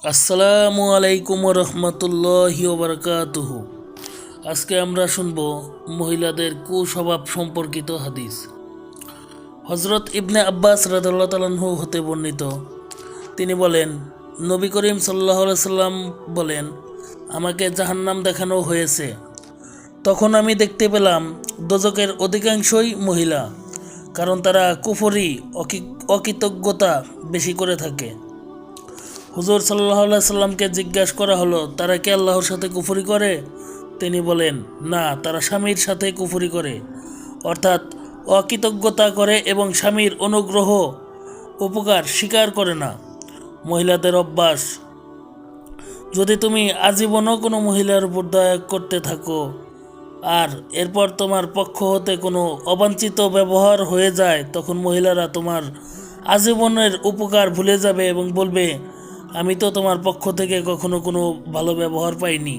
আসসালামু আলাইকুম রহমতুল্লাহি ওবরকাতুহু। আজকে আমরা শুনব মহিলাদের কুস্বভাব সম্পর্কিত হাদিস। হজরত ইবনে আব্বাস রাদিয়াল্লাহু তাআলা আনহু হতে বর্ণিত, তিনি বলেন, নবী করিম সাল্লাল্লাহু আলাইহি সাল্লাম বলেন, আমাকে জাহান্নাম দেখানো হয়েছে। তখন আমি দেখতে পেলাম দোজকের অধিকাংশই মহিলা, কারণ তারা কুফরি অকৃতজ্ঞতা বেশি করে থাকে। হুজুর সাল্লাল্লাহু আলাইহি সাল্লামকে জিজ্ঞাসা করা হলো, তারা কি আল্লাহর সাথে কুফরি করে? তিনি বলেন, না, তারা স্বামীর সাথে কুফরি করে, অর্থাৎ অকৃতজ্ঞতা করে এবং স্বামীর অনুগ্রহ উপকার স্বীকার করে না। মহিলাদের অভ্যাস: যদি তুমি আজীবনও কোনো মহিলার উপর দয়া করতে থাকো আর এরপর তোমার পক্ষ হতে কোনো অবাঞ্ছিত ব্যবহার হয়ে যায়, তখন মহিলারা তোমার আজীবনের উপকার ভুলে যাবে এবং বলবে, আমি তো তোমার পক্ষ থেকে কখনো কোনো ভালো ব্যবহার পাইনি।